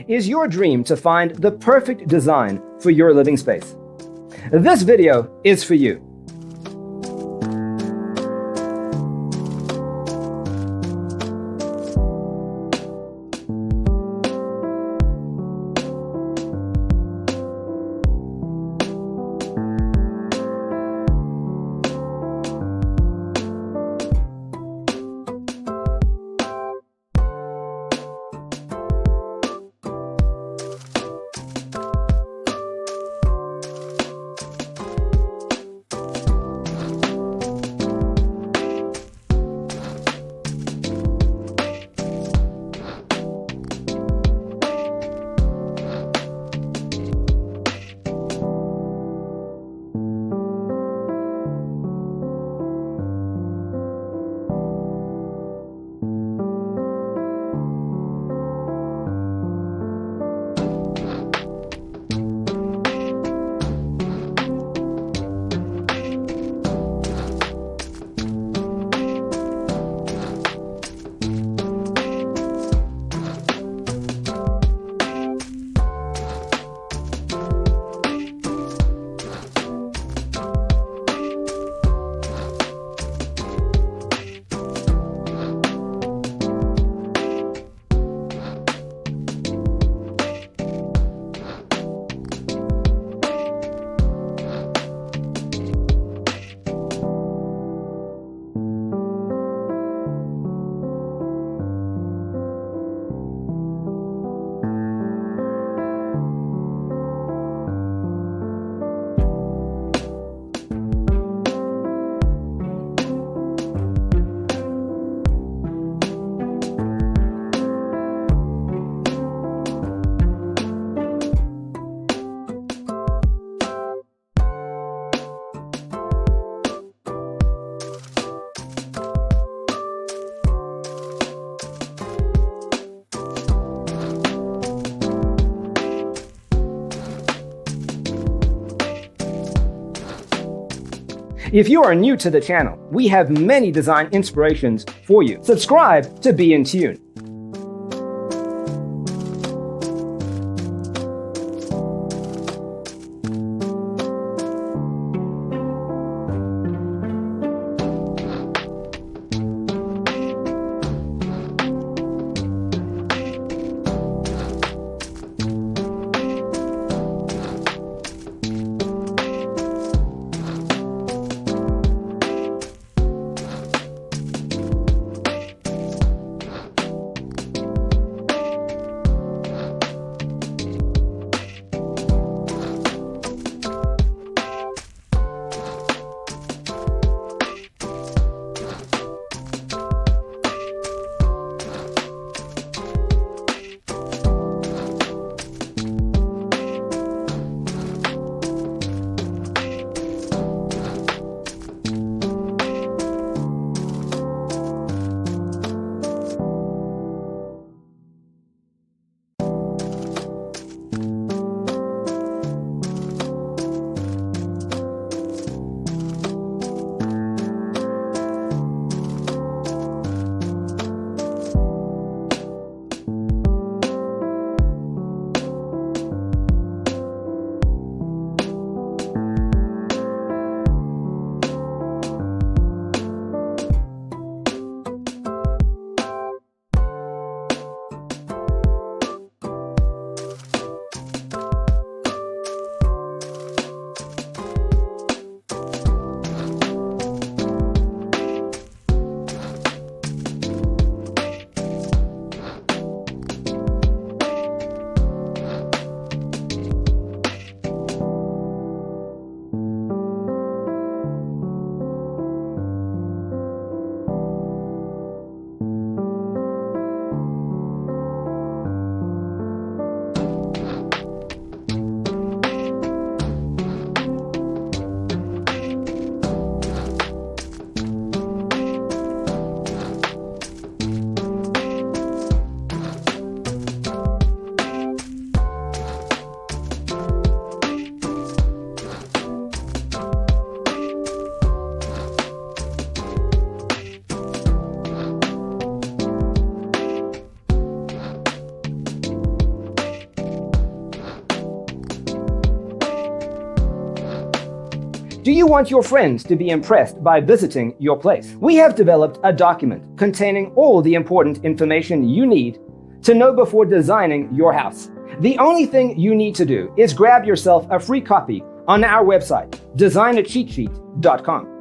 Is your dream to find the perfect design for your living space? This video is for you. If you are new to the channel, we have many design inspirations for you. Subscribe to be in tune. Do you want your friends to be impressed by visiting your place? We have developed a document containing all the important information you need to know before designing your house. The only thing you need to do is grab yourself a free copy on our website, designercheatsheet.com.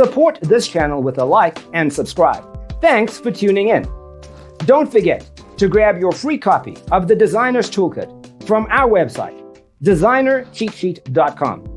Support this channel with a like and subscribe. Thanks for tuning in. Don't forget to grab your free copy of the Designer's Toolkit from our website, designercheatsheet.com.